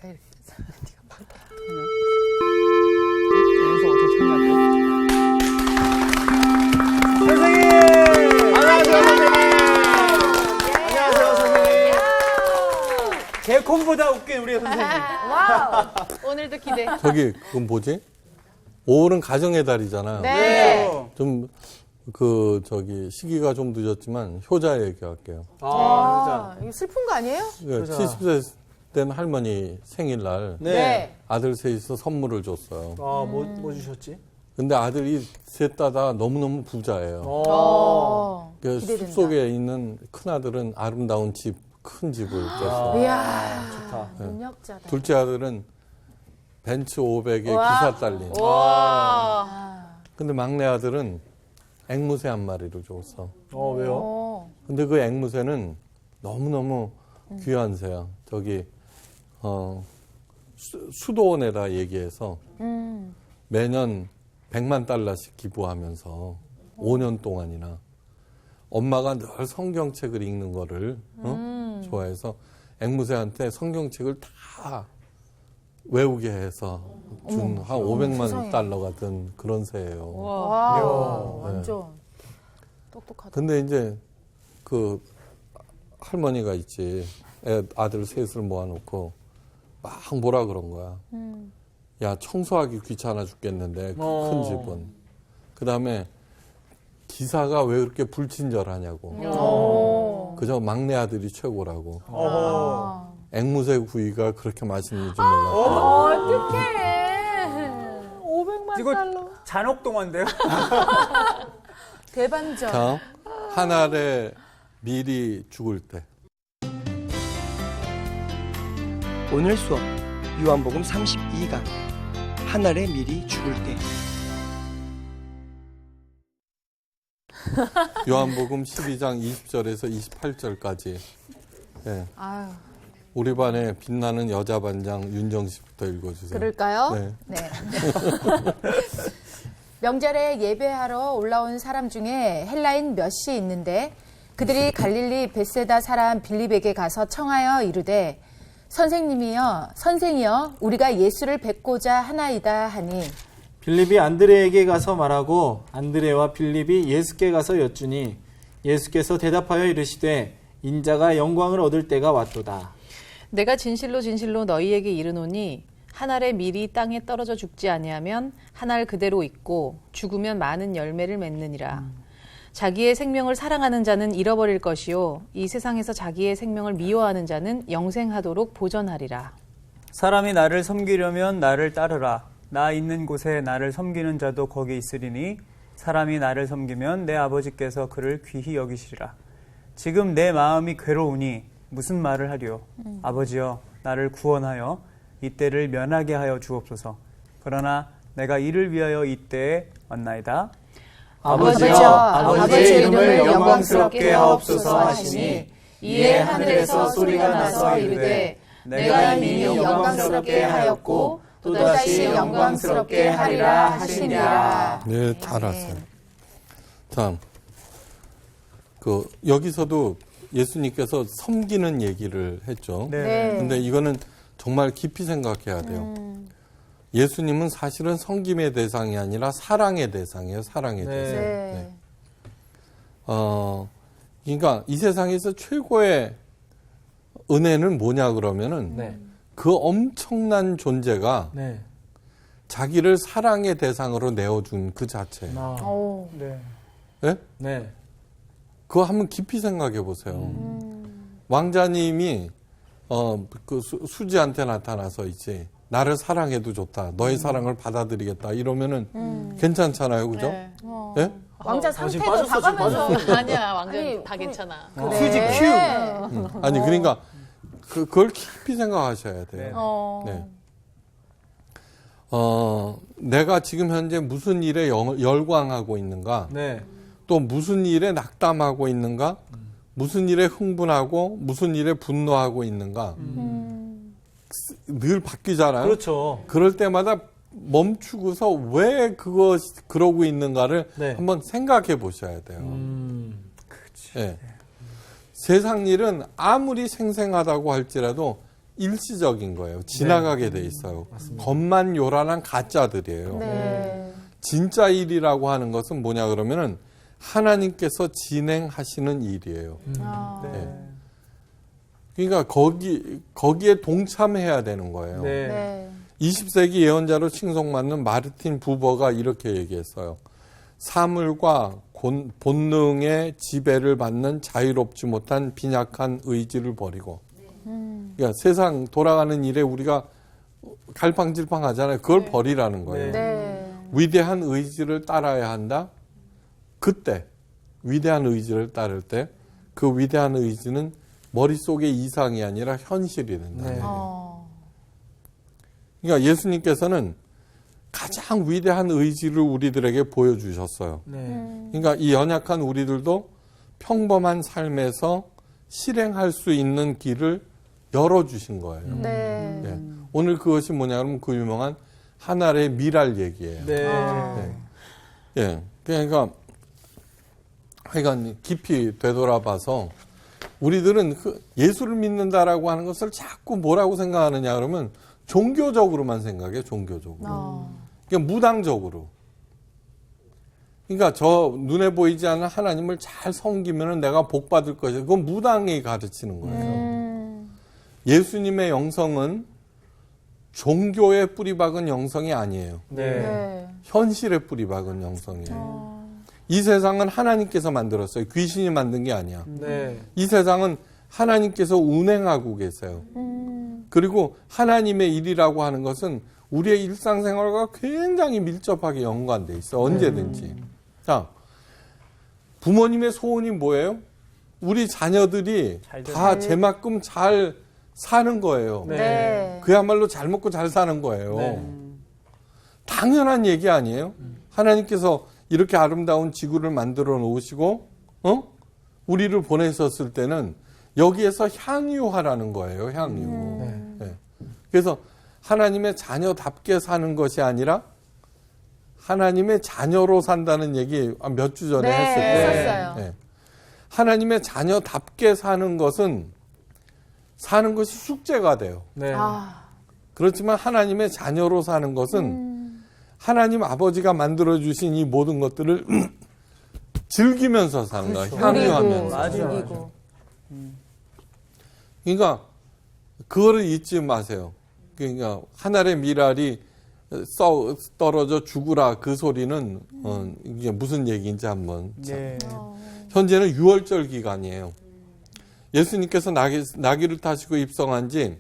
할까 이렇게. 선생님! 안녕하세요, 선생님! 안녕하세요, 선생님! 제 콤보다 웃긴 우리 선생님. 와우. 오늘도 기대. 저기 그건 뭐지? 5월은 가정의 달이잖아요. 네. 좀 시기가 좀 늦었지만 효자 얘기할게요. 아, 이거 슬픈 거 아니에요? 그러니까 70세 된 할머니 생일날 네. 아들 셋이서 선물을 줬어요. 아, 뭐 주셨지? 근데 아들이 셋 다 너무너무 부자예요. 그래서 기대된다. 숲속에 있는 큰아들은 아름다운 집, 큰 집을 줬어요. 이야. 좋다. 능력자다. 둘째 아들은 벤츠 500에 기사 딸린. 근데 막내 아들은 앵무새 한 마리를 줬어. 왜요? 근데 그 앵무새는 너무너무 귀한 새야. 저기, 수도원에다 얘기해서 매년 100만 달러씩 기부하면서 5년 동안이나 엄마가 늘 성경책을 읽는 거를 좋아해서 앵무새한테 성경책을 다 외우게 해서 준 한 500만 세상에. 달러가 든 그런 새예요. 와. 완전 똑똑하다. 근데 이제 그 할머니가 있지. 아들 셋을 모아놓고 막 뭐라 그런 거야. 야, 청소하기 귀찮아 죽겠는데 그 큰 집은. 그 다음에 기사가 왜 그렇게 불친절하냐고. 그저 막내 아들이 최고라고. 앵무새 구이가 그렇게 맛있는지 몰랐고. 어떡해. 500만 이거 달러. 잔혹동화인데요? 대반전. 자, 한 알에 미리 죽을 때. 오늘 수업 요한복음 32강 하늘에 미리 죽을 때. 요한복음 12장 20절에서 28절까지. 예. 아유, 우리 반의 빛나는 여자 반장 윤정 씨부터 읽어주세요. 그럴까요? 네. 네. 명절에 예배하러 올라온 사람 중에 헬라인 몇이 있는데 그들이 갈릴리 벳세다 사람 빌립에게 가서 청하여 이르되 선생이여 우리가 예수를 뵙고자 하나이다 하니 빌립이 안드레에게 가서 말하고 안드레와 빌립이 예수께 가서 여쭈니 예수께서 대답하여 이르시되 인자가 영광을 얻을 때가 왔도다. 내가 진실로 진실로 너희에게 이르노니 한 알의 밀이 땅에 떨어져 죽지 아니하면 한 알 그대로 있고 죽으면 많은 열매를 맺느니라. 자기의 생명을 사랑하는 자는 잃어버릴 것이요 이 세상에서 자기의 생명을 미워하는 자는 영생하도록 보전하리라. 사람이 나를 섬기려면 나를 따르라. 나 있는 곳에 나를 섬기는 자도 거기 있으리니 사람이 나를 섬기면 내 아버지께서 그를 귀히 여기시리라. 지금 내 마음이 괴로우니 무슨 말을 하리요? 아버지여 나를 구원하여 이때를 면하게 하여 주옵소서. 그러나 내가 이를 위하여 이때에 왔나이다. 아버지여 아버지의 이름을 영광스럽게 하옵소서 하시니 이에 하늘에서 소리가 나서 이르되 내가 이미 영광스럽게 하였고 또다시 영광스럽게 하리라 하시니라. 네, 잘하세요. 자, 여기서도 예수님께서 섬기는 얘기를 했죠. 네. 근데 이거는 정말 깊이 생각해야 돼요. 예수님은 사실은 섬김의 대상이 아니라 사랑의 대상이에요. 사랑의 대상. 네. 그러니까 이 세상에서 최고의 은혜는 뭐냐 그러면은 네. 그 엄청난 존재가 네. 자기를 사랑의 대상으로 내어준 그 자체예요. 오. 네. 네? 네. 그거 한번 깊이 생각해 보세요. 왕자님이 수지한테 나타나서 이제 나를 사랑해도 좋다. 너의 사랑을 받아들이겠다. 이러면은 괜찮잖아요, 그죠? 네. 예? 왕자 지금 상태도 빠졌어, 지금 봐가면서 아니야 왕자 아니, 다 괜찮아. 그래. 수지 큐. 아니 그러니까 그걸 깊이 생각하셔야 돼요. 네. 네. 내가 지금 현재 무슨 일에 열광하고 있는가? 네. 또 무슨 일에 낙담하고 있는가? 무슨 일에 흥분하고 무슨 일에 분노하고 있는가? 늘 바뀌잖아요. 그렇죠. 그럴 때마다 멈추고서 왜 그러고 있는가를 네. 한번 생각해 보셔야 돼요. 예. 세상 일은 아무리 생생하다고 할지라도 일시적인 거예요. 지나가게 돼 있어요. 겉만 요란한 가짜들이에요. 네. 진짜 일이라고 하는 것은 뭐냐 그러면은 하나님께서 진행하시는 일이에요. 아. 네. 그러니까 거기에 동참해야 되는 거예요. 네. 네. 20세기 예언자로 칭송받는 마르틴 부버가 이렇게 얘기했어요. 사물과 본능의 지배를 받는 자유롭지 못한 빈약한 의지를 버리고, 그러니까 세상 돌아가는 일에 우리가 갈팡질팡 하잖아요. 그걸 버리라는 거예요. 네. 위대한 의지를 따라야 한다. 그때 위대한 의지를 따를 때 그 위대한 의지는 머릿속의 이상이 아니라 현실이 된다. 네. 그러니까 예수님께서는 가장 위대한 의지를 우리들에게 보여주셨어요. 네. 그러니까 이 연약한 우리들도 평범한 삶에서 실행할 수 있는 길을 열어주신 거예요. 네. 네. 오늘 그것이 뭐냐 그러면 그 유명한 하늘의 미랄 얘기예요. 네. 네. 예. 그러니까 하여간 깊이 되돌아봐서 우리들은 그 예수를 믿는다라고 하는 것을 자꾸 뭐라고 생각하느냐 그러면 종교적으로만 생각해, 종교적으로. 그러니까 무당적으로. 그러니까 저 눈에 보이지 않는 하나님을 잘 섬기면 내가 복 받을 것이다. 그건 무당이 가르치는 거예요. 예수님의 영성은 종교에 뿌리박은 영성이 아니에요. 네. 네. 현실에 뿌리박은 영성이에요. 이 세상은 하나님께서 만들었어요. 귀신이 만든 게 아니야. 네. 이 세상은 하나님께서 운행하고 계세요. 그리고 하나님의 일이라고 하는 것은 우리의 일상생활과 굉장히 밀접하게 연관돼 있어. 언제든지. 자, 부모님의 소원이 뭐예요? 우리 자녀들이 다 제만큼 잘 사는 거예요. 네. 그야말로 잘 먹고 잘 사는 거예요. 네. 당연한 얘기 아니에요? 하나님께서 이렇게 아름다운 지구를 만들어 놓으시고, 우리를 보내셨을 때는 여기에서 향유하라는 거예요, 향유. 네. 그래서 하나님의 자녀답게 사는 것이 아니라 하나님의 자녀로 산다는 얘기 몇 주 전에 네, 했을 거예요. 했었어요. 네. 하나님의 자녀답게 사는 것은 사는 것이 숙제가 돼요. 네. 그렇지만 하나님의 자녀로 사는 것은 하나님 아버지가 만들어주신 이 모든 것들을 즐기면서 사는 거예요. 향유하면서. 누리고. 그러니까 그거를 잊지 마세요. 그러니까 하늘의 미랄이 떨어져 죽으라 그 소리는 이게 무슨 얘기인지 한번. 네. 현재는 6월절 기간이에요. 예수님께서 나귀를 타시고 입성한 지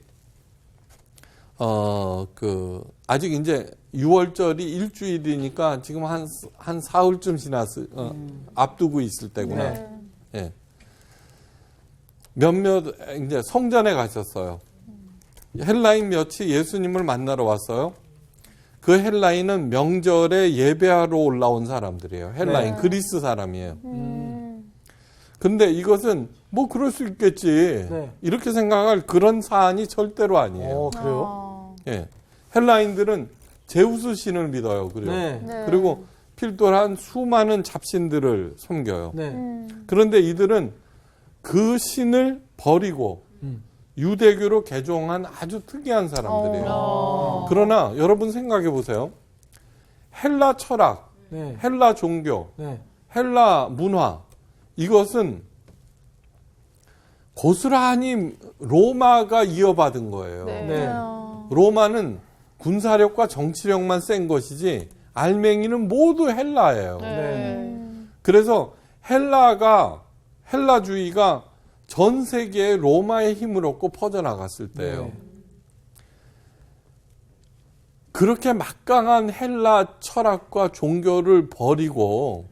아직 이제 6월절이 일주일이니까 지금 한 사흘쯤 앞두고 있을 때구나. 네. 예. 몇몇 이제 성전에 가셨어요. 헬라인 몇이 예수님을 만나러 왔어요. 그 헬라인은 명절에 예배하러 올라온 사람들이에요. 헬라인, 그리스 사람이에요. 근데 이것은 뭐 그럴 수 있겠지. 이렇게 생각할 그런 사안이 절대로 아니에요. 그래요? 예. 헬라인들은 제우스 신을 믿어요. 그리고, 네. 그리고 필돌한 수많은 잡신들을 섬겨요. 네. 그런데 이들은 그 신을 버리고 유대교로 개종한 아주 특이한 사람들이에요. 그러나 여러분 생각해 보세요. 헬라 철학, 네. 헬라 종교, 네. 헬라 문화, 이것은 고스란히 로마가 이어받은 거예요. 네. 로마는 군사력과 정치력만 센 것이지 알맹이는 모두 헬라예요. 네. 그래서 헬라주의가 전 세계에 로마의 힘을 얻고 퍼져나갔을 때예요. 그렇게 막강한 헬라 철학과 종교를 버리고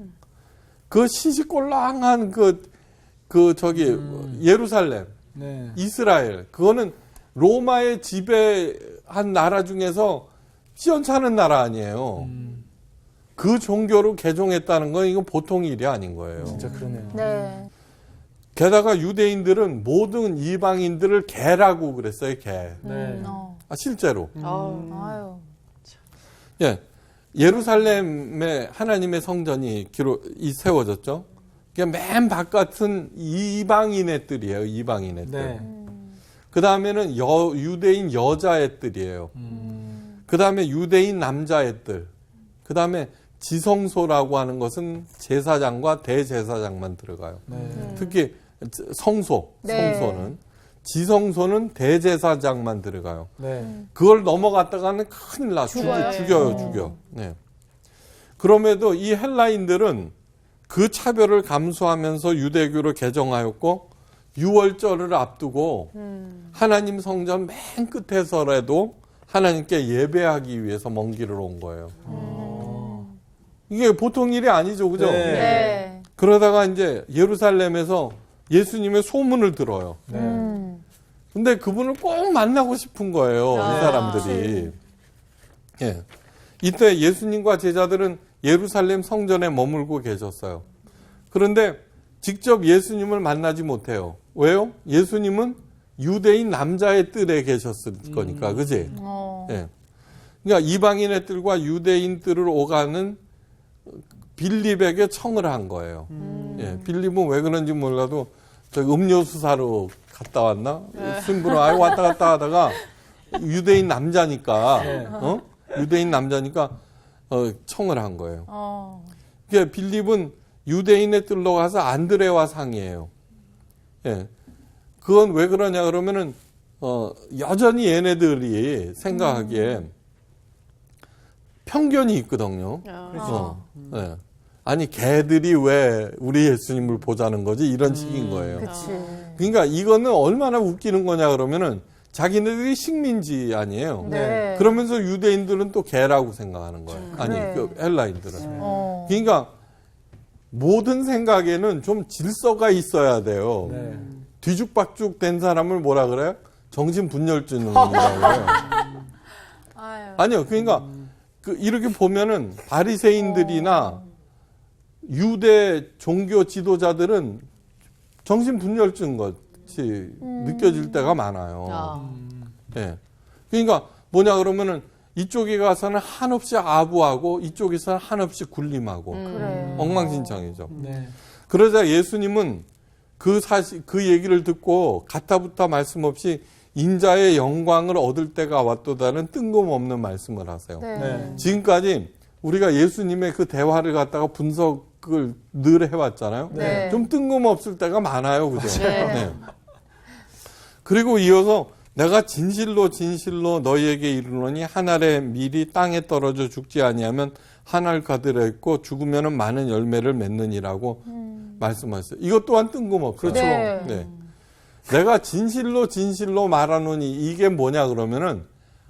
그 시시콜랑한 예루살렘, 네. 이스라엘, 그거는 로마의 지배한 나라 중에서 시원찮은 나라 아니에요. 그 종교로 개종했다는 건 이건 보통 일이 아닌 거예요. 진짜 그러네요. 네. 게다가 유대인들은 모든 이방인들을 개라고 그랬어요, 개. 네. 실제로. 아유. 예. 예루살렘에 하나님의 성전이 세워졌죠. 그냥 맨 바깥은 이방인의 뜰이에요, 이방인의 뜰. 네. 그 다음에는 유대인 여자애들이에요. 그 다음에 유대인 남자애들. 그 다음에 지성소라고 하는 것은 제사장과 대제사장만 들어가요. 특히 성소, 네. 성소는. 지성소는 대제사장만 들어가요. 네. 그걸 넘어갔다가는 큰일 나. 죽어요. 죽여. 네. 그럼에도 이 헬라인들은 그 차별을 감수하면서 유대교를 개정하였고 6월절을 앞두고 하나님 성전 맨 끝에서라도 하나님께 예배하기 위해서 먼 길을 온 거예요. 이게 보통 일이 아니죠. 그죠? 네. 네. 그러다가 이제 예루살렘에서 예수님의 소문을 들어요. 근데 그분을 꼭 만나고 싶은 거예요. 이 사람들이. 예. 이때 예수님과 제자들은 예루살렘 성전에 머물고 계셨어요. 그런데 직접 예수님을 만나지 못해요. 왜요? 예수님은 유대인 남자의 뜰에 계셨을 거니까. 그지? 예. 그러니까 이방인의 뜰과 유대인 뜰을 오가는 빌립에게 청을 한 거예요. 예. 빌립은 왜 그런지 몰라도 저 음료수 사러 갔다 왔나? 신부로 아예 왔다 갔다 하다가 유대인 남자니까, 유대인 남자니까, 청을 한 거예요. 그러니까 빌립은 유대인의 뜰로 가서 안드레와 상의해요. 예. 그건 왜 그러냐 그러면은, 여전히 얘네들이 생각하기에 편견이 있거든요. 예. 아니, 걔들이 왜 우리 예수님을 보자는 거지? 이런 식인 거예요. 그치. 그러니까 이거는 얼마나 웃기는 거냐 그러면은 자기네들이 식민지 아니에요. 네. 그러면서 유대인들은 또 개라고 생각하는 거예요. 아니, 그래. 그 헬라인들은. 그러니까 모든 생각에는 좀 질서가 있어야 돼요. 네. 뒤죽박죽 된 사람을 뭐라 그래요? 정신분열증이라고 그래요. 아니요. 그러니까 이렇게 보면은 바리새인들이나 유대 종교 지도자들은 정신분열증 같이 느껴질 때가 많아요. 예. 그러니까 뭐냐 그러면은 이쪽에 가서는 한없이 아부하고 이쪽에서는 한없이 군림하고 그래. 엉망진창이죠. 네. 그러자 예수님은 그 얘기를 듣고 가타부타 말씀 없이 인자의 영광을 얻을 때가 왔도다는 뜬금없는 말씀을 하세요. 네. 지금까지 우리가 예수님의 그 대화를 갖다가 분석을 늘 해왔잖아요. 네. 좀 뜬금없을 때가 많아요. 그죠? 네. 그리고 이어서 내가 진실로 너희에게 이르노니 한 알의 밀이 땅에 떨어져 죽지 아니하면 한 알 가들었고 죽으면은 많은 열매를 맺느니라고 말씀하셨어요. 이것 또한 뜬금없어요. 그렇죠. 네. 네. 내가 진실로 말하노니 이게 뭐냐 그러면은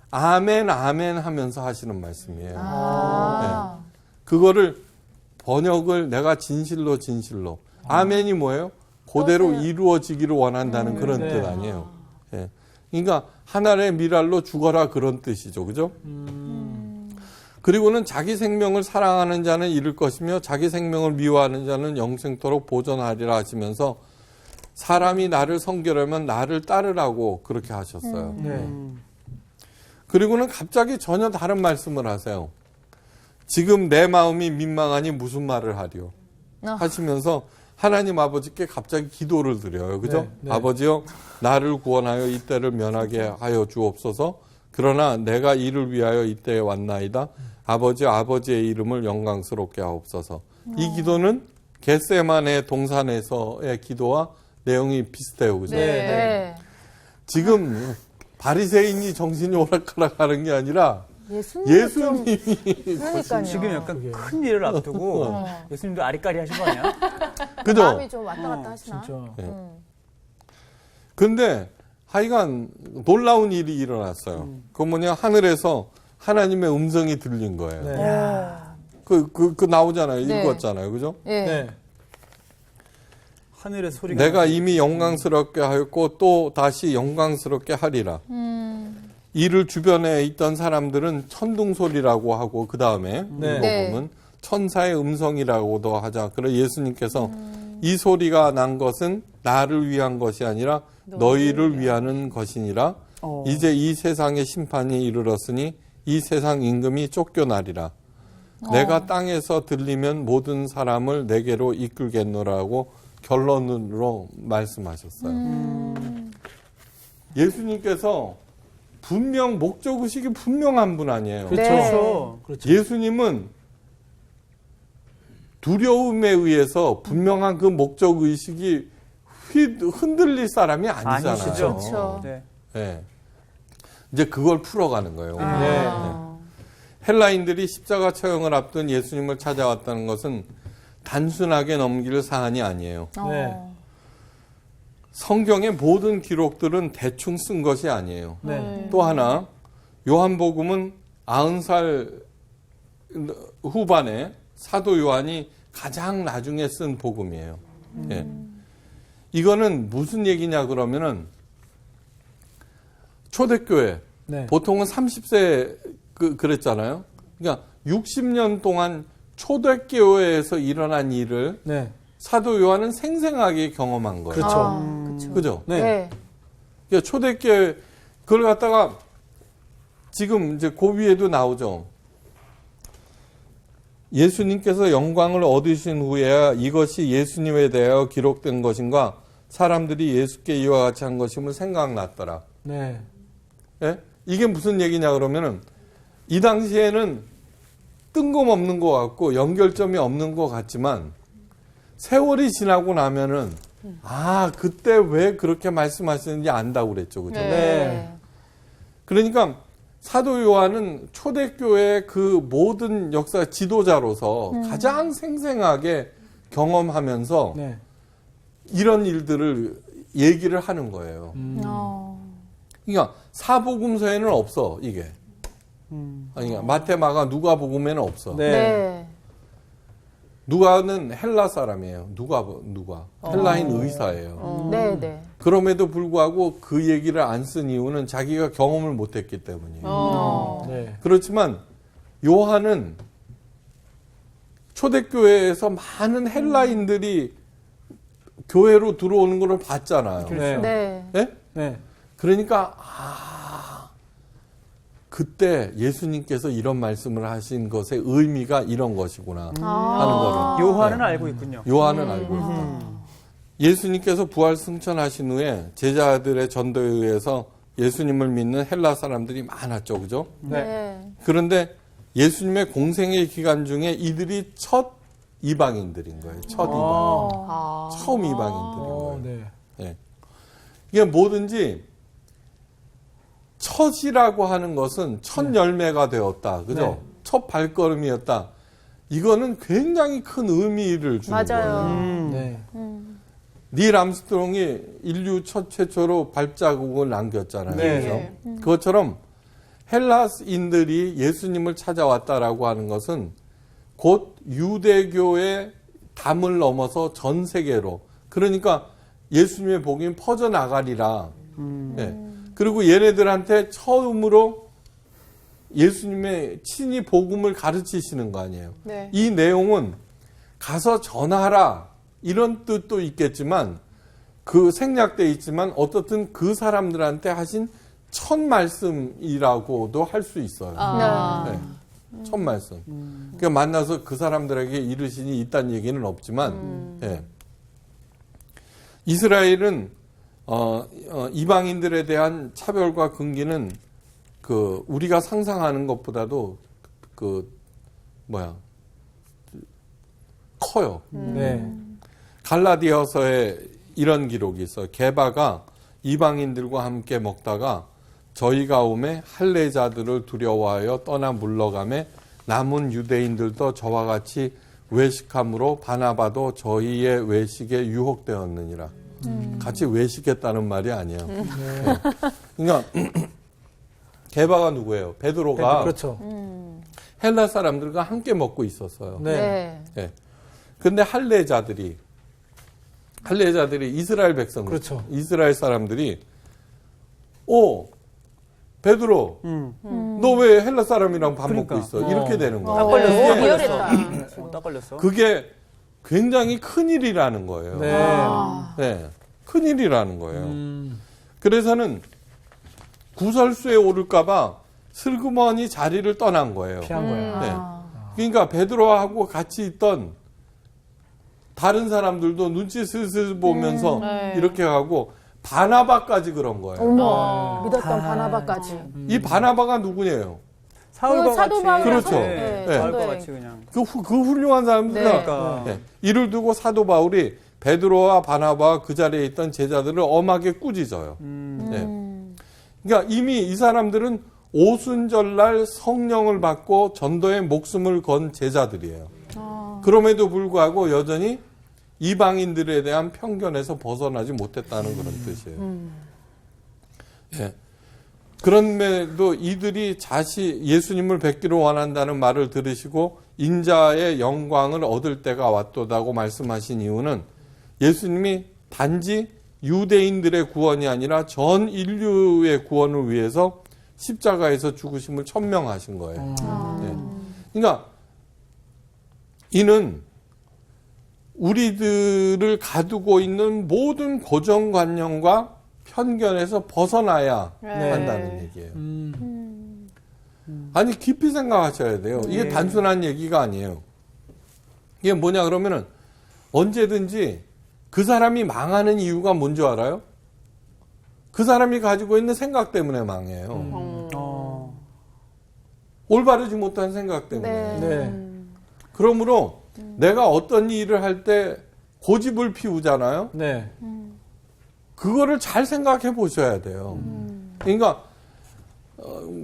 아멘 하면서 하시는 말씀이에요. 네. 그거를 번역을 내가 진실로 아멘이 뭐예요? 그대로 이루어지기를 원한다는 그런 네. 뜻 아니에요. 예. 그러니까 하늘의 미랄로 죽어라 그런 뜻이죠. 그죠? 그리고는 자기 생명을 사랑하는 자는 잃을 것이며 자기 생명을 미워하는 자는 영생토록 보존하리라 하시면서 사람이 나를 섬기려면 나를 따르라고 그렇게 하셨어요. 네. 그리고는 갑자기 전혀 다른 말씀을 하세요. 지금 내 마음이 민망하니 무슨 말을 하리요? 하시면서 하나님 아버지께 갑자기 기도를 드려요. 그죠? 네, 네. 아버지요, 나를 구원하여 이때를 면하게 하여 주옵소서. 그러나 내가 이를 위하여 이때에 왔나이다. 아버지의 이름을 영광스럽게 하옵소서. 이 기도는 겟세마네 동산에서의 기도와 내용이 비슷해요. 그죠? 네. 지금 바리새인이 정신이 오락가락하는 게 아니라 예수님이 예수님이 그러니까요. 지금 약간 큰 일을 앞두고 예수님도 아리까리 하신 거 아니야? 그죠? 마음이 좀 왔다 갔다 하시나? 진짜. 근데 하여간 놀라운 일이 일어났어요. 그 뭐냐 하늘에서 하나님의 음성이 들린 거예요. 네. 그 나오잖아요. 네. 읽었잖아요. 그죠? 예. 네. 하늘의 소리가 내가 이미 영광스럽게 하였고 또 다시 영광스럽게 하리라. 이를 주변에 있던 사람들은 천둥 소리라고 하고 그 다음에 네. 네. 보면 천사의 음성이라고도 하자. 그래 예수님께서 이 소리가 난 것은 나를 위한 것이 아니라 너희를 위하는 것이니라. 이제 이 세상의 심판이 이르렀으니 이 세상 임금이 쫓겨나리라. 내가 땅에서 들리면 모든 사람을 내게로 이끌겠노라고 결론으로 말씀하셨어요. 예수님께서 분명 목적의식이 분명한 분 아니에요. 그렇죠. 그렇죠. 그렇죠. 예수님은 두려움에 의해서 분명한 그 목적의식이 흔들릴 사람이 아니잖아요. 아니시죠. 그렇죠. 네. 예. 이제 그걸 풀어가는 거예요. 네. 헬라인들이 십자가 처형을 앞둔 예수님을 찾아왔다는 것은 단순하게 넘길 사안이 아니에요. 네. 성경의 모든 기록들은 대충 쓴 것이 아니에요. 네. 또 하나 요한복음은 90살 후반에 사도 요한이 가장 나중에 쓴 복음이에요. 예. 이거는 무슨 얘기냐 그러면은 초대교회 네. 보통은 30세 그랬잖아요. 그러니까 60년 동안 초대교회에서 일어난 일을 네. 사도 요한은 생생하게 경험한 거예요. 그렇죠. 그렇죠. 그죠? 네. 네. 그러니까 초대교회 그걸 갖다가 지금 이제 그 위에도 나오죠. 예수님께서 영광을 얻으신 후에야 이것이 예수님에 대하여 기록된 것인가 사람들이 예수께 이와 같이 한 것임을 생각났더라. 네. 예? 이게 무슨 얘기냐 그러면은 이 당시에는 뜬금없는 것 같고 연결점이 없는 것 같지만 세월이 지나고 나면은 아 그때 왜 그렇게 말씀하시는지 안다고 그랬죠. 그죠? 네. 그러니까 사도 요한은 초대교회의 그 모든 역사 지도자로서 가장 생생하게 경험하면서 네. 이런 일들을 얘기를 하는 거예요. 그러니까 사복음서에는 없어 이게. 그러니까 마태, 마가, 누가복음에는 없어. 네. 네. 누가는 헬라 사람이에요. 누가 헬라인 의사예요. 네. 네. 그럼에도 불구하고 그 얘기를 안 쓴 이유는 자기가 경험을 못했기 때문이에요. 네. 그렇지만 요한은 초대교회에서 많은 헬라인들이 교회로 들어오는 걸 봤잖아요. 네. 네. 예? 네. 그러니까 그때 예수님께서 이런 말씀을 하신 것의 의미가 이런 것이구나 하는 거를 요한은 알고 있군요. 요한은 알고 있다. 예수님께서 부활 승천하신 후에 제자들의 전도에 의해서 예수님을 믿는 헬라 사람들이 많았죠. 그죠? 네. 그런데 예수님의 공생의 기간 중에 이들이 첫 이방인들인 거예요. 첫 이방인. 처음 이방인들인 거예요. 네. 예. 이게 뭐든지 첫이라고 하는 것은 첫 열매가 되었다. 그죠? 네. 첫 발걸음이었다. 이거는 굉장히 큰 의미를 주는 맞아요. 거예요. 네. 닐 암스트롱이 인류 최초로 발자국을 남겼잖아요. 네. 그죠? 그것처럼 헬라스인들이 예수님을 찾아왔다라고 하는 것은 곧 유대교의 담을 넘어서 전 세계로 그러니까 예수님의 복음이 퍼져나가리라. 예. 그리고 얘네들한테 처음으로 예수님의 친히 복음을 가르치시는 거 아니에요. 네. 이 내용은 가서 전하라 이런 뜻도 있겠지만 그 생략되어 있지만 어떻든 그 사람들한테 하신 첫 말씀이라고도 할 수 있어요. 네. 첫 말씀. 그러니까 만나서 그 사람들에게 이르시니 있다는 얘기는 없지만 예. 이스라엘은 이방인들에 대한 차별과 금기는 그 우리가 상상하는 것보다도 커요. 네. 갈라디아서에 이런 기록이 있어요. 게바가 이방인들과 함께 먹다가 저희가 오매 할례자들을 두려워하여 떠나 물러가매 남은 유대인들도 저와 같이 외식함으로 바나바도 저희의 외식에 유혹되었느니라. 같이 외식했다는 말이 아니에요. 네. 그러니까 게바가 누구예요? 베드로가 그렇죠. 헬라 사람들과 함께 먹고 있었어요. 네. 네. 예. 근데 할례자들이 이스라엘 백성, 그렇죠. 이스라엘 사람들이 베드로, 너 왜 헬라 사람이랑 밥 그러니까. 먹고 있어? 이렇게 되는 딱 거예요. 걸렸어. 리얼했다. 딱 걸렸어. 그게 굉장히 큰 일이라는 거예요. 네. 네. 큰 일이라는 거예요. 그래서는 구설수에 오를까봐 슬그머니 자리를 떠난 거예요. 피한 거야. 네. 그러니까 베드로하고 같이 있던 다른 사람들도 눈치 슬슬 보면서 이렇게 하고 바나바까지 그런 거예요. 어머, 믿었던 바나바까지. 이 바나바가 누구냐요? 사울과 사도 같이. 바울이랑 그렇죠. 네, 네. 사울과 전도여행. 같이 그냥. 그 훌륭한 사람들. 네. 그러니까. 네. 이를 두고 사도 바울이 베드로와 바나바와 그 자리에 있던 제자들을 엄하게 꾸짖어요. 네. 그러니까 이미 이 사람들은 오순절날 성령을 받고 전도에 목숨을 건 제자들이에요. 그럼에도 불구하고 여전히 이방인들에 대한 편견에서 벗어나지 못했다는 그런 뜻이에요. 네. 그런데도 이들이 예수님을 뵙기를 원한다는 말을 들으시고 인자의 영광을 얻을 때가 왔도다고 말씀하신 이유는 예수님이 단지 유대인들의 구원이 아니라 전 인류의 구원을 위해서 십자가에서 죽으심을 천명하신 거예요. 네. 그러니까 이는 우리들을 가두고 있는 모든 고정관념과 편견에서 벗어나야 한다는 얘기예요. 아니 깊이 생각하셔야 돼요. 이게 단순한 얘기가 아니에요. 이게 뭐냐 그러면은 언제든지 그 사람이 망하는 이유가 뭔지 알아요? 그 사람이 가지고 있는 생각 때문에 망해요. 올바르지 못한 생각 때문에. 네. 그러므로 내가 어떤 일을 할 때 고집을 피우잖아요. 네. 그거를 잘 생각해 보셔야 돼요. 그러니까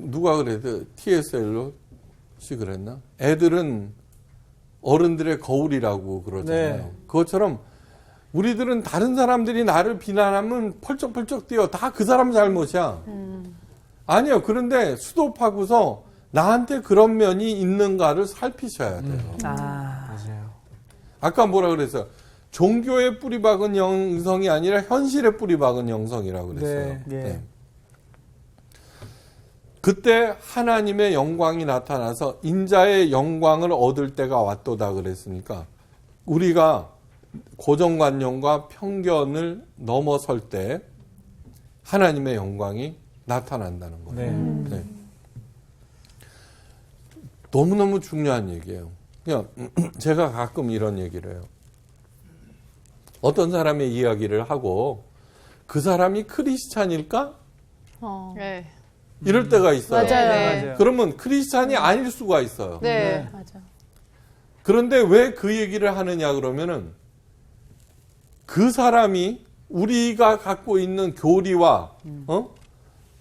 누가 그래도 T.S. 엘롯이 그랬나? 애들은 어른들의 거울이라고 그러잖아요. 네. 그것처럼 우리들은 다른 사람들이 나를 비난하면 펄쩍펄쩍 뛰어. 다 그 사람 잘못이야. 아니요. 그런데 수도파고서 나한테 그런 면이 있는가를 살피셔야 돼요. 맞아요. 아까 뭐라 그랬어요? 종교의 뿌리박은 영성이 아니라 현실의 뿌리박은 영성이라고 그랬어요. 네. 예. 그때 하나님의 영광이 나타나서 인자의 영광을 얻을 때가 왔도다 그랬으니까 우리가 고정관념과 편견을 넘어설 때 하나님의 영광이 나타난다는 거예요. 네. 네. 너무너무 중요한 얘기예요. 그냥 제가 가끔 이런 얘기를 해요. 어떤 사람의 이야기를 하고 그 사람이 크리스찬일까? 네. 이럴 때가 있어요. 맞아요. 맞아요. 그러면 크리스찬이 아닐 수가 있어요. 네. 맞아. 그런데 왜 그 얘기를 하느냐 그러면은 그 사람이 우리가 갖고 있는 교리와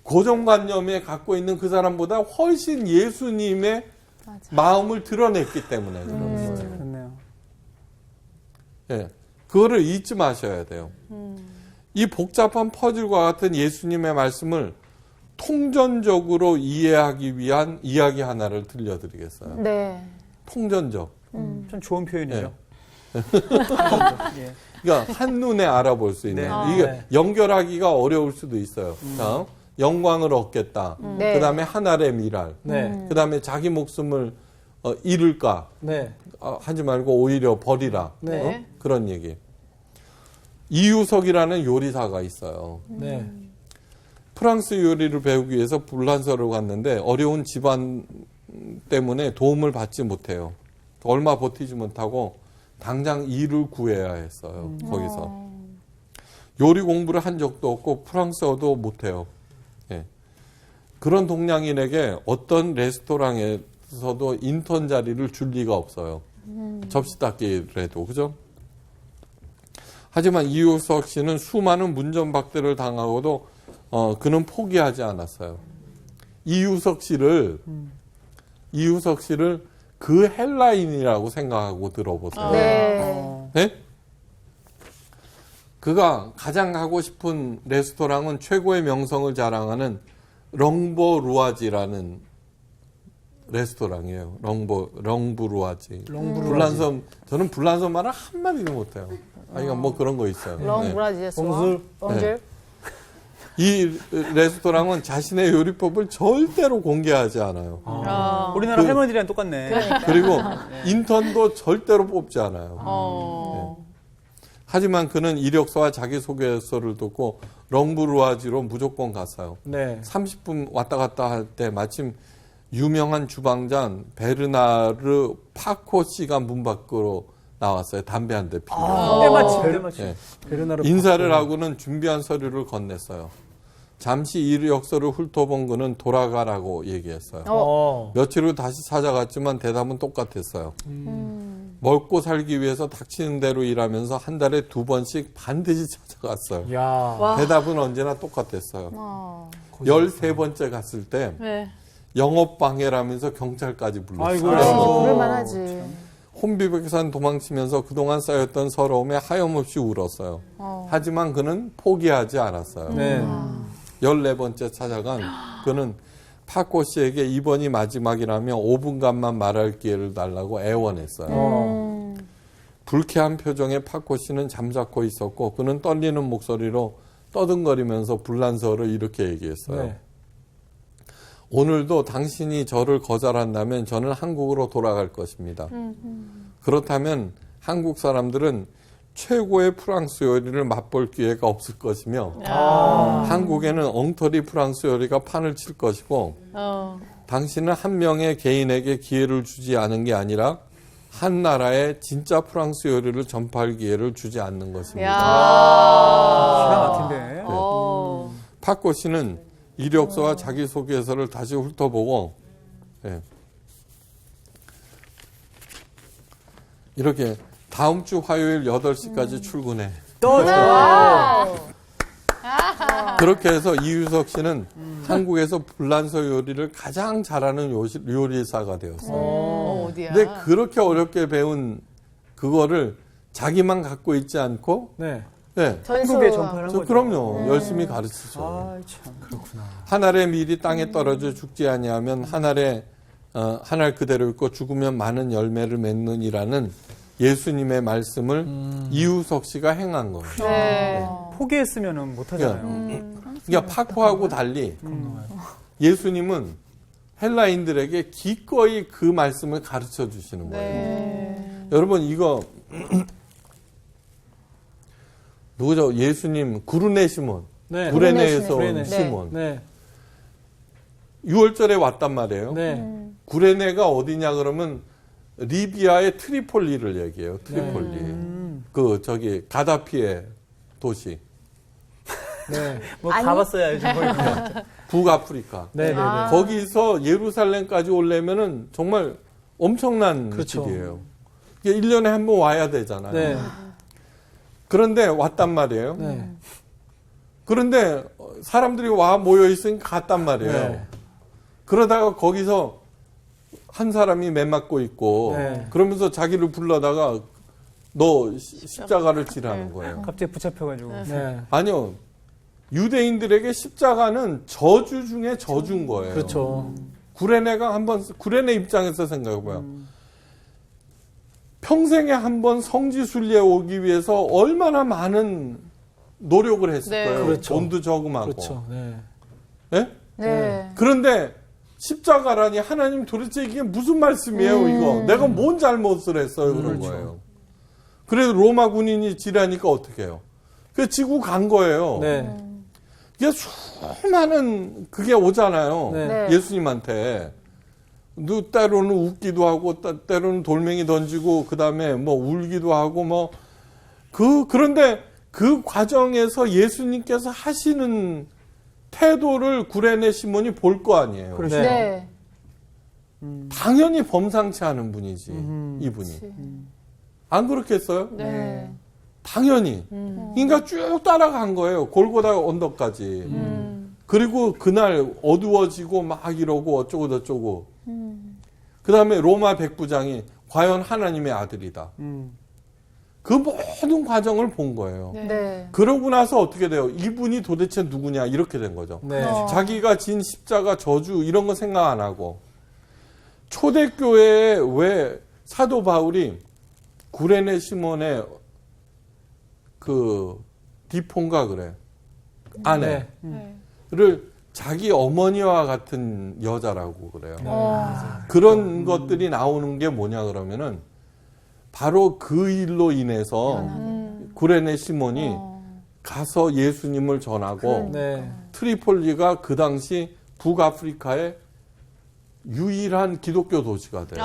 고정관념에 갖고 있는 그 사람보다 훨씬 예수님의 마음을 드러냈기 때문에 그런 거예요. 그렇네요. 예, 그거를 잊지 마셔야 돼요. 이 복잡한 퍼즐과 같은 예수님의 말씀을 통전적으로 이해하기 위한 이야기 하나를 들려드리겠어요. 네. 통전적. 좀 좋은 표현이죠. 예. 그러니까 한눈에 알아볼 수 있는. 네. 이게 네. 연결하기가 어려울 수도 있어요. 영광을 얻겠다. 네. 그 다음에 하늘의 미랄. 네. 그 다음에 자기 목숨을 잃을까 네. 하지 말고 오히려 버리라. 네. 그런 얘기. 이유석이라는 요리사가 있어요. 네. 프랑스 요리를 배우기 위해서 불란서를 갔는데 어려운 집안 때문에 도움을 받지 못해요. 얼마 버티지 못하고 당장 일을 구해야 했어요. 거기서. 요리 공부를 한 적도 없고 프랑스어도 못해요. 예. 그런 동양인에게 어떤 레스토랑에서도 인턴 자리를 줄 리가 없어요. 접시 닦기라도. 그죠? 하지만 이유석 씨는 수많은 문전박대를 당하고도 그는 포기하지 않았어요. 이유석 씨를 그 헬라인이라고 생각하고 들어보세요. 네. 네? 그가 가장 가고 싶은 레스토랑은 최고의 명성을 자랑하는 렁보 루아지라는 레스토랑이에요. 렁부 루아지. 불란서, 저는 불란서 말을 한마디도 못해요. 아니, 뭐 그런 거 있어요. 롱 네. 브라지에서. 봉술. 봉줄. 이 레스토랑은 자신의 요리법을 절대로 공개하지 않아요. 우리나라 할머니랑 똑같네. 그리고 인턴도 절대로 뽑지 않아요. 하지만 그는 이력서와 자기소개서를 듣고 렁부루아지로 무조건 갔어요. 네. 30분 왔다 갔다 할 때 마침 유명한 주방장 베르나르 파코 씨가 문 밖으로 나왔어요. 담배 한 대 피우고. 때마침. 예. 베르나르 인사를 하고는 준비한 서류를 건넸어요. 잠시 이력서를 훑어본 그는 돌아가라고 얘기했어요. 며칠 후 다시 찾아갔지만 대답은 똑같았어요. 먹고 살기 위해서 닥치는 대로 일하면서 한 달에 2번씩 반드시 찾아갔어요. 야. 대답은 언제나 똑같았어요. 13번째 갔을 때 네. 영업방해라면서 경찰까지 불렀어요. 아이고. 그럴만하지. 혼비백산 도망치면서 그동안 쌓였던 서러움에 하염없이 울었어요. 하지만 그는 포기하지 않았어요. 네. 14번째 찾아간 그는 파코 씨에게 이번이 마지막이라며 5분간만 말할 기회를 달라고 애원했어요. 불쾌한 표정의 파코 씨는 잠자코 있었고 그는 떨리는 목소리로 떠든거리면서 불란서를 이렇게 얘기했어요. 네. 오늘도 당신이 저를 거절한다면 저는 한국으로 돌아갈 것입니다. 그렇다면 한국 사람들은 최고의 프랑스 요리를 맛볼 기회가 없을 것이며 한국에는 엉터리 프랑스 요리가 판을 칠 것이고 당신은 한 명의 개인에게 기회를 주지 않은 게 아니라 한 나라에 진짜 프랑스 요리를 전파할 기회를 주지 않는 것입니다. 기가 막힌데. 파코 씨는 이력서와 자기소개서를 다시 훑어보고 예. 이렇게 다음 주 화요일 8시까지 출근해. 그렇게 해서 이유석 씨는 한국에서 불란서 요리를 가장 잘하는 요리사가 되었어요. 어디야? 근데 그렇게 어렵게 배운 그거를 자기만 갖고 있지 않고 네. 네. 한국에 전파하는 거죠. 그럼요. 열심히 가르치죠. 아, 참. 한 알의 밀이 땅에 떨어져 죽지 아니하면 한 알 그대로 있고 죽으면 많은 열매를 맺느니라는 예수님의 말씀을 이우석 씨가 행한 거예요. 네. 포기했으면 못 하잖아요. 그러니까 파코하고 달리 예수님은 헬라인들에게 기꺼이 그 말씀을 가르쳐 주시는 거예요. 여러분 이거 누구죠? 예수님 구르네 시몬. 네. 구레네에서 구레네 온 시몬. 시몬. 네. 6월절에 왔단 말이에요. 네. 구레네가 어디냐 그러면 리비아의 트리폴리를 얘기해요. 트리폴리. 그 저기 가다피의 도시. 네. 뭐 가봤어야지. 북아프리카. 네. 네. 네. 거기서 예루살렘까지 오려면은 정말 엄청난 그렇죠. 길이에요. 이게 1년에 한 번 와야 되잖아요. 네. 그런데 왔단 말이에요. 네. 그런데 사람들이 와 모여 있으니까 갔단 말이에요. 네. 그러다가 거기서 한 사람이 매 맞고 있고 네. 그러면서 자기를 불러다가 너 십자가를 지라는 거예요. 갑자기 붙잡혀가지고. 네. 아니요. 유대인들에게 십자가는 저주 중에 저주인 거예요. 그렇죠. 구레네가 한번 구레네 입장에서 생각해봐요. 평생에 한 번 성지순례 오기 위해서 얼마나 많은 노력을 했을 네. 거예요. 그렇죠. 돈도 저금하고. 그렇죠. 네. 예? 네. 그런데 십자가라니 하나님 도대체 이게 무슨 말씀이에요 이거. 내가 뭔 잘못을 했어요 그런 그렇죠. 거예요. 그래도 로마 군인이 지라니까 어떻게 해요. 그래서 지구 간 거예요. 네. 이게 수많은 그게 오잖아요. 네. 네. 예수님한테. 때로는 웃기도 하고 때로는 돌멩이 던지고 그다음에 뭐 울기도 하고 뭐 그런데 그 과정에서 예수님께서 하시는 태도를 구레네 시몬이 볼 거 아니에요. 그렇죠. 네. 당연히 범상치 않은 분이지 이분이. 안 그렇겠어요? 네. 당연히. 그러니까 쭉 따라간 거예요. 골고다 언덕까지. 그리고 그날 어두워지고 막 이러고 어쩌고 저쩌고. 그 다음에 로마 백부장이 과연 하나님의 아들이다. 그 모든 과정을 본 거예요. 네. 그러고 나서 어떻게 돼요? 이분이 도대체 누구냐 이렇게 된 거죠. 네. 자기가 진 십자가 저주 이런 거 생각 안 하고 초대교회에 왜 사도 바울이 구레네 시몬의 그 디폰가 그래 아내를 자기 어머니와 같은 여자라고 그래요. 그런 것들이 나오는 게 뭐냐 그러면은 바로 그 일로 인해서 구레네 시몬이 가서 예수님을 전하고 네. 트리폴리가 그 당시 북아프리카의 유일한 기독교 도시가 돼요.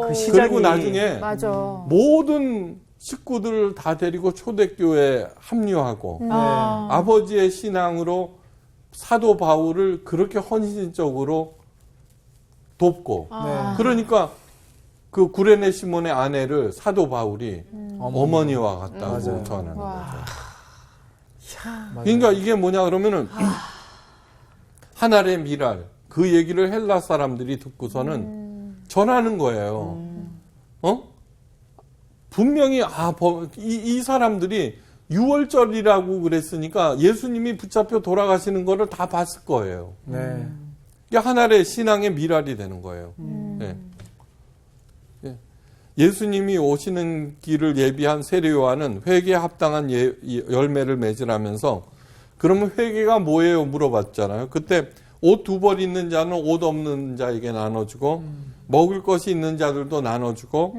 그 시작이 그리고 나중에 맞아. 모든 식구들을 다 데리고 초대교회에 합류하고 아버지의 신앙으로 사도 바울을 그렇게 헌신적으로 돕고 그러니까 그 구레네 시몬의 아내를 사도 바울이 어머니와 같다고 전하는 거죠. 그러니까 이게 뭐냐 그러면은 하나의 미랄 그 얘기를 헬라 사람들이 듣고서는 전하는 거예요. 분명히 이 사람들이 6월절이라고 그랬으니까 예수님이 붙잡혀 돌아가시는 거를 다 봤을 거예요. 네. 이게 하나의 신앙의 미랄이 되는 거예요. 네. 예. 예수님이 오시는 길을 예비한 세례 요한은 회개에 합당한 열매를 맺으라면서 그러면 회개가 뭐예요? 물어봤잖아요. 그때 옷 2벌 있는 자는 옷 없는 자에게 나눠주고 먹을 것이 있는 자들도 나눠주고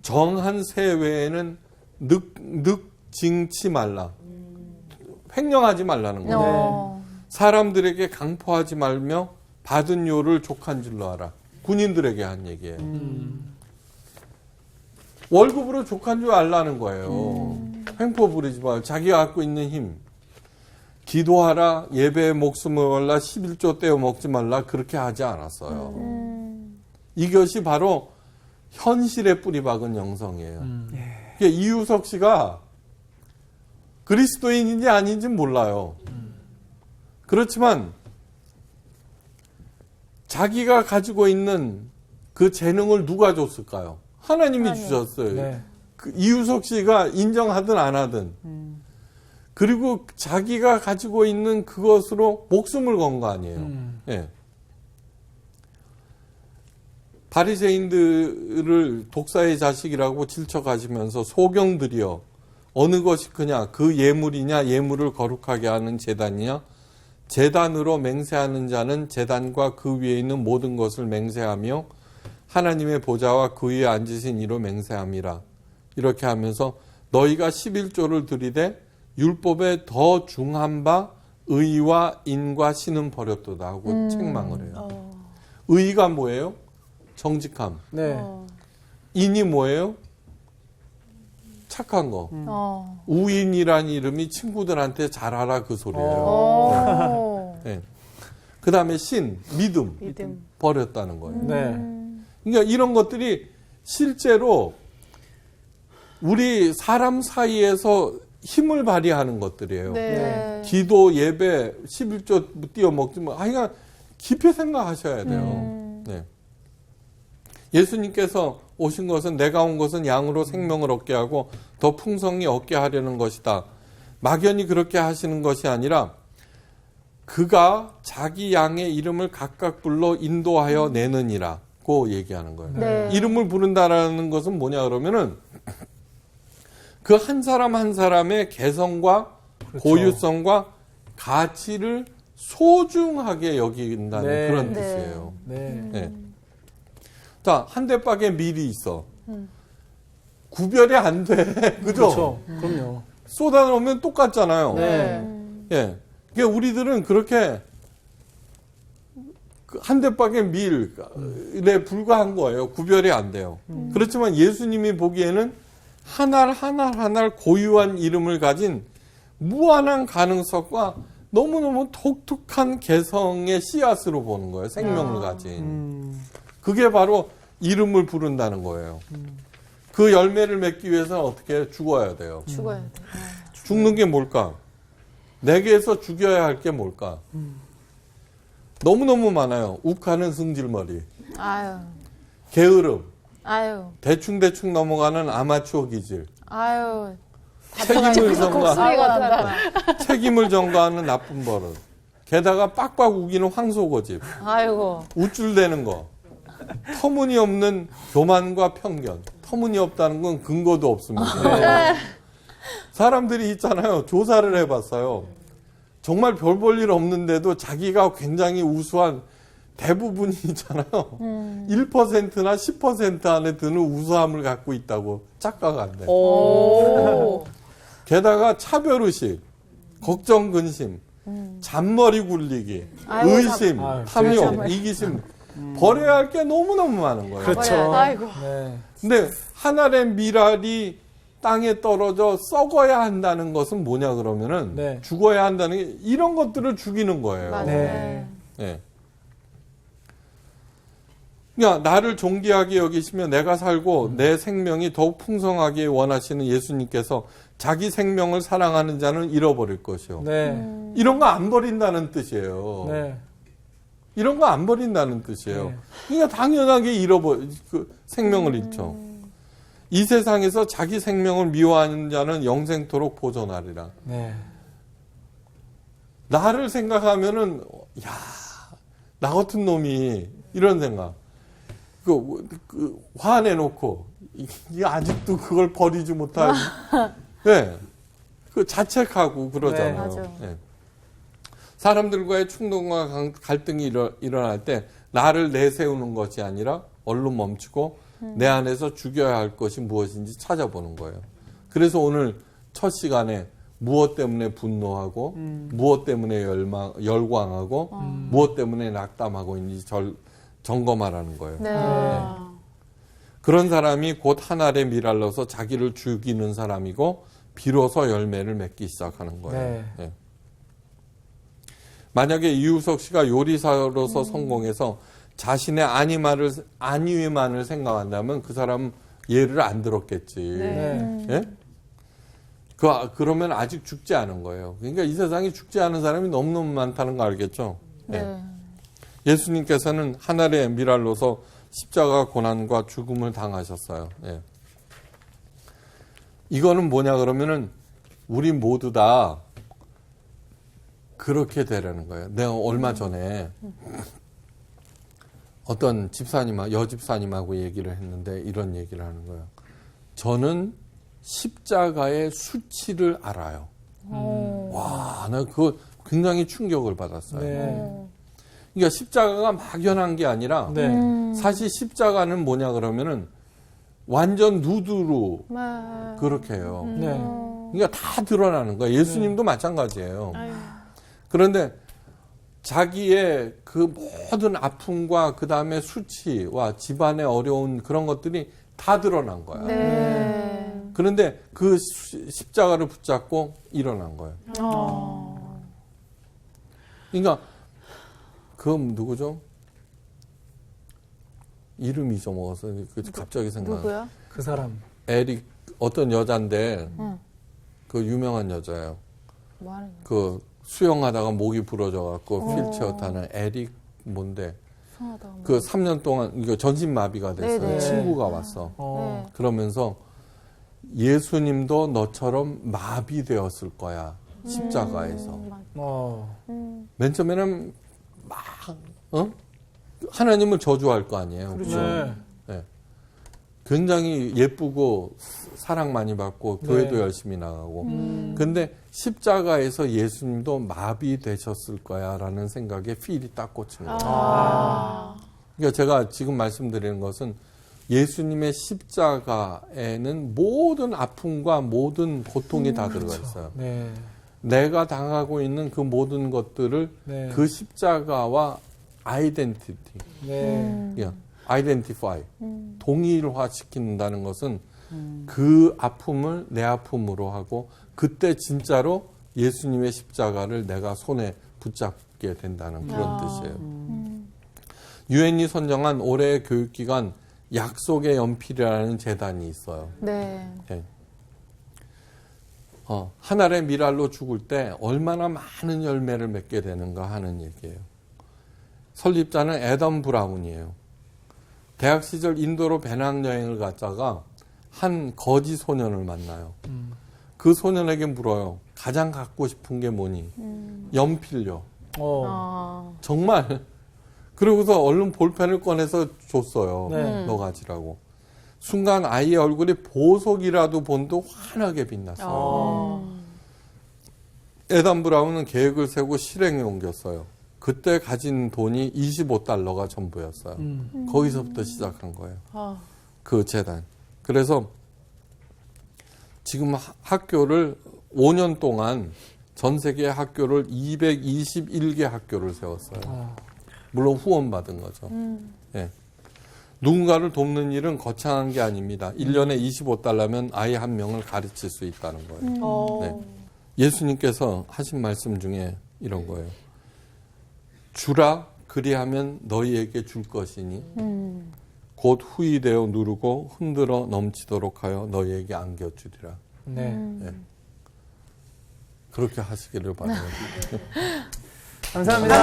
정한 새 외에는 늑징치 말라. 횡령하지 말라는 거예요. 사람들에게 강포하지 말며 받은 요를 족한 줄로 알아. 군인들에게 한 얘기예요. 월급으로 족한 줄 알라는 거예요. 횡포 부리지 말고 자기가 갖고 있는 힘. 기도하라, 예배에 목숨을 걸라, 11조 떼어 먹지 말라 그렇게 하지 않았어요. 이것이 바로 현실에 뿌리 박은 영성이에요. 이유석 씨가 그리스도인인지 아닌지 몰라요. 그렇지만 자기가 가지고 있는 그 재능을 누가 줬을까요? 하나님이 주셨어요. 네. 그 이유석 씨가 인정하든 안 하든. 그리고 자기가 가지고 있는 그것으로 목숨을 건 거 아니에요. 예. 바리새인들을 독사의 자식이라고 질척하시면서 소경들이여 어느 것이 크냐 그 예물이냐 예물을 거룩하게 하는 제단이냐 제단으로 맹세하는 자는 제단과 그 위에 있는 모든 것을 맹세하며 하나님의 보좌와 그 위에 앉으신 이로 맹세함이라. 이렇게 하면서 너희가 11조를 드리되 율법에 더 중한 바 의와 인과 신은 버렸도다 하고 책망을 해요. 의가 뭐예요? 정직함. 네. 인이 뭐예요? 착한 거. 우인이란 이름이 친구들한테 잘하라 그 소리예요. 네. 그 다음에 신, 믿음. 버렸다는 거예요. 네. 그러니까 이런 것들이 실제로 우리 사람 사이에서 힘을 발휘하는 것들이에요. 네. 기도, 예배, 11조 띄워 먹지 뭐, 하여간 깊이 생각하셔야 돼요. 네. 예수님께서 오신 것은 내가 온 것은 양으로 생명을 얻게 하고 더 풍성히 얻게 하려는 것이다. 막연히 그렇게 하시는 것이 아니라 그가 자기 양의 이름을 각각 불러 인도하여 내느니라고 얘기하는 거예요. 네. 이름을 부른다라는 것은 뭐냐 그러면은 그 한 사람 한 사람의 개성과 그렇죠. 고유성과 가치를 소중하게 여긴다는 네. 그런 네. 뜻이에요. 네. 네. 자, 한 대박에 밀이 있어. 구별이 안 돼. 그죠? 그렇죠. 그럼요. 쏟아놓으면 똑같잖아요. 네. 예. 그러니까 우리들은 그렇게 한 대박의 밀에 불과한 거예요. 구별이 안 돼요. 그렇지만 예수님이 보기에는 하나하나 고유한 이름을 가진 무한한 가능성과 너무너무 독특한 개성의 씨앗으로 보는 거예요. 생명을 가진. 그게 바로 이름을 부른다는 거예요. 그 열매를 맺기 위해서는 어떻게 죽어야 돼요. 죽어야 돼. 죽는 게 뭘까? 내게서 죽여야 할 게 뭘까? 너무너무 많아요. 욱하는 승질머리, 아유. 게으름, 아유. 대충대충 넘어가는 아마추어 기질, 아유. 책임을 소리가 난다. 책임을 전가하는 나쁜 버릇, 게다가 빡빡 우기는 황소고집, 아이고. 우쭐대는 거, 터무니없는 교만과 편견. 터무니없다는 건 근거도 없습니다. 사람들이 있잖아요. 조사를 해봤어요. 정말 별 볼 일 없는데도 자기가 굉장히 우수한 대부분이 있잖아요. 1%나 10% 안에 드는 우수함을 갖고 있다고 착각가 안 돼. 오. 게다가 차별의식, 걱정, 근심, 잔머리 굴리기, 아이고, 의심, 아유, 탐욕, 잔머리. 이기심. 버려야 할 게 너무너무 많은 거예요. 그렇죠. 아이고. 네. 근데 한 알의 밀알이 땅에 떨어져 썩어야 한다는 것은 뭐냐 그러면은 네. 죽어야 한다는 게 이런 것들을 죽이는 거예요. 맞아요. 네. 예. 그러니까 나를 존귀하게 여기시며 내가 살고 내 생명이 더욱 풍성하게 원하시는 예수님께서 자기 생명을 사랑하는 자는 잃어버릴 것이요. 네. 이런 거 안 버린다는 뜻이에요. 네. 이런 거 안 버린다는 뜻이에요. 네. 그러니까 당연하게 그 생명을 잃죠. 이 세상에서 자기 생명을 미워하는 자는 영생토록 보존하리라. 네. 나를 생각하면은 야, 나 같은 놈이 이런 생각. 화내놓고 이게 아직도 그걸 버리지 못하고, 네, 그 자책하고 그러잖아요. 네, 맞아. 네. 사람들과의 충동과 갈등이 일어날 때 나를 내세우는 것이 아니라 얼른 멈추고 내 안에서 죽여야 할 것이 무엇인지 찾아보는 거예요. 그래서 오늘 첫 시간에 무엇 때문에 분노하고 무엇 때문에 열광하고 무엇 때문에 낙담하고 있는지 점검하라는 거예요. 네. 그런 사람이 곧 한 알의 밀알로서 자기를 죽이는 사람이고 비로소 열매를 맺기 시작하는 거예요. 네. 네. 만약에 이우석 씨가 요리사로서 성공해서 자신의 안위만을 생각한다면 그 사람은 예를 안 들었겠지. 네. 예? 그러면 아직 죽지 않은 거예요. 그러니까 이 세상에 죽지 않은 사람이 너무너무 많다는 거 알겠죠? 네. 예수님께서는 한 알의 밀알로서 십자가 고난과 죽음을 당하셨어요. 예. 이거는 뭐냐 그러면은 우리 모두 다 그렇게 되라는 거예요. 내가 얼마 전에 어떤 여집사님하고 얘기를 했는데 이런 얘기를 하는 거예요. 저는 십자가의 수치를 알아요. 와, 나 그거 굉장히 충격을 받았어요. 네. 그러니까 십자가가 막연한 게 아니라 네. 사실 십자가는 뭐냐 그러면은 완전 누드로 그렇게 해요. 네. 그러니까 다 드러나는 거예요. 예수님도 마찬가지예요. 그런데 자기의 그 모든 아픔과 그 다음에 수치와 집안의 어려운 그런 것들이 다 드러난 거야. 네. 그런데 그 십자가를 붙잡고 일어난 거예요. 그러니까 그건 누구죠? 이름 잊어먹어서 갑자기 생각나. 누구야? 그 사람. 에릭 어떤 여잔데 그 유명한 여자예요. 뭐 하는 그 수영하다가 목이 부러져 갖고 휠체어 타는 에릭 뭔데 이상하다. 그 3년 동안 이거 전신마비가 됐어요. 네네. 친구가 왔어. 어. 네. 그러면서 예수님도 너처럼 마비되었을 거야. 십자가에서. 어. 맨 처음에는 막 하나님을 저주할 거 아니에요. 그렇죠. 그죠? 네. 굉장히 예쁘고 사랑 많이 받고 교회도 네. 열심히 나가고. 근데 십자가에서 예수님도 마비되셨을 거야라는 생각에 필이 딱 꽂힌 거예요. 그러니까 제가 지금 말씀드리는 것은 예수님의 십자가에는 모든 아픔과 모든 고통이 다 들어가 있어요. 네. 내가 당하고 있는 그 모든 것들을 네. 그 십자가와 아이덴티티, 네. 아이덴티파이, 동일화 시킨다는 것은 그 아픔을 내 아픔으로 하고 그때 진짜로 예수님의 십자가를 내가 손에 붙잡게 된다는 그런 뜻이에요. 유엔이 선정한 올해의 교육기간 약속의 연필이라는 재단이 있어요. 네. 네. 한 알의 밀알로 죽을 때 얼마나 많은 열매를 맺게 되는가 하는 얘기예요. 설립자는 애덤 브라운이에요. 대학 시절 인도로 배낭여행을 갔다가 한 거지 소년을 만나요. 그 소년에게 물어요. 가장 갖고 싶은 게 뭐니? 연필요. 정말. 그러고서 얼른 볼펜을 꺼내서 줬어요. 네. 너 가지라고. 순간 아이의 얼굴이 보석이라도 본도 환하게 빛났어요. 애덤 브라운은 계획을 세우고 실행에 옮겼어요. 그때 가진 돈이 $25가 전부였어요. 거기서부터 시작한 거예요. 그 재단. 그래서 지금 학교를 5년 동안 전 세계 학교를 221개 학교를 세웠어요. 물론 후원받은 거죠. 예. 누군가를 돕는 일은 거창한 게 아닙니다. 1년에 25달러면 아이 한 명을 가르칠 수 있다는 거예요. 네. 예수님께서 하신 말씀 중에 이런 거예요. 주라 그리하면 너희에게 줄 것이니 곧 후이되어 누르고 흔들어 넘치도록 하여 너희에게 안겨주리라. 네. 네. 그렇게 하시기를 바랍니다. 감사합니다.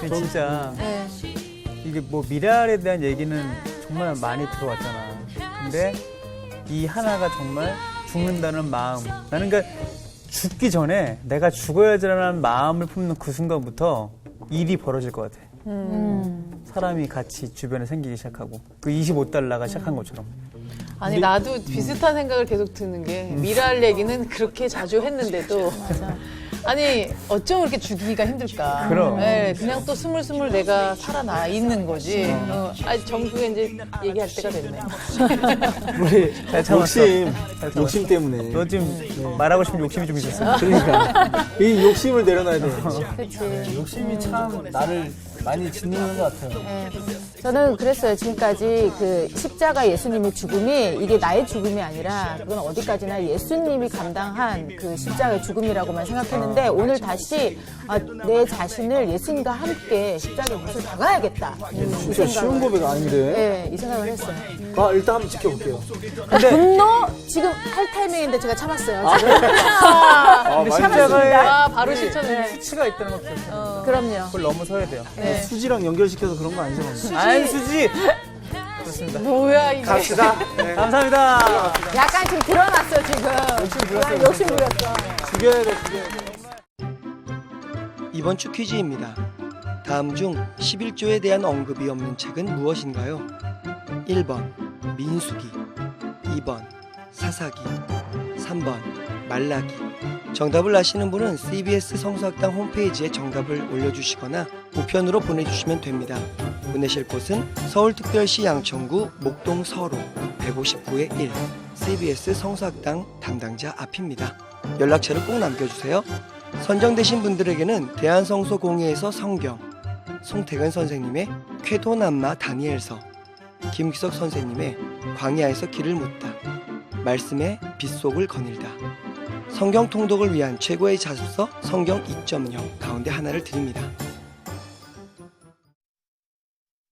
근데 진짜 네. 이게 뭐 미랄에 대한 얘기는 정말 많이 들어왔잖아. 근데 이 하나가 정말 죽는다는 마음. 나는 그러니까 죽기 전에 내가 죽어야지라는 마음을 품는 그 순간부터 일이 벌어질 것 같아. 사람이 같이 주변에 생기기 시작하고 그 25달러가 시작한 것처럼. 아니 나도 비슷한 생각을 계속 드는 게 미랄 얘기는 그렇게 자주 했는데도 아니 어쩜 그렇게 죽이기가 힘들까. 그럼. 네, 그냥 또 스물스물 내가 살아나 있는 거지. 아니 정부에 이제 얘기할 때가 됐네. 우리 잘 참았어. 욕심 때문에. 너 지금 말하고 싶은 욕심이 좀 있었어. 그러니까 이 욕심을 내려놔야 돼. 그치. 욕심이 참 나를 많이 짓누는 것 같아요. 네. 저는 그랬어요. 지금까지 그 십자가 예수님의 죽음이 이게 나의 죽음이 아니라 그건 어디까지나 예수님이 감당한 그 십자가의 죽음이라고만 생각했는데 오늘 다시 내 자신을 예수님과 함께 십자가의 못을 박아야겠다. 이 진짜 쉬운 고백 아닌데. 네, 이 생각을 했어요. 일단 한번 지켜볼게요. 분노 지금 할 타이밍인데 제가 참았어요. 지금. 근데 십자가에 아 바로 실천을. 수치가 있다는 것도 있어요. 그럼요. 그걸 넘어서야 돼요. 수지랑 연결시켜서 그런 거 아니죠? 안수지. 그렇습니다. 뭐야 이게. 갑시다. 네. 감사합니다. 약간 지금 드러났어 지금. 욕심 부렸어. 죽여야 돼, 죽여야 돼. 이번 주 퀴즈입니다. 다음 중 11조에 대한 언급이 없는 책은 무엇인가요? 1번 민수기, 2번 사사기, 3번 말라기. 정답을 아시는 분은 CBS 성서학당 홈페이지에 정답을 올려주시거나 우편으로 보내주시면 됩니다. 보내실 곳은 서울특별시 양천구 목동 서로 159의 1 CBS 성서학당 담당자 앞입니다. 연락처를 꼭 남겨주세요. 선정되신 분들에게는 대한성서공회에서 성경, 송태근 선생님의 쾌도남마 다니엘서, 김기석 선생님의 광야에서 길을 묻다, 말씀의 빗속을 거닐다, 성경 통독을 위한 최고의 자습서 성경 2.0 가운데 하나를 드립니다.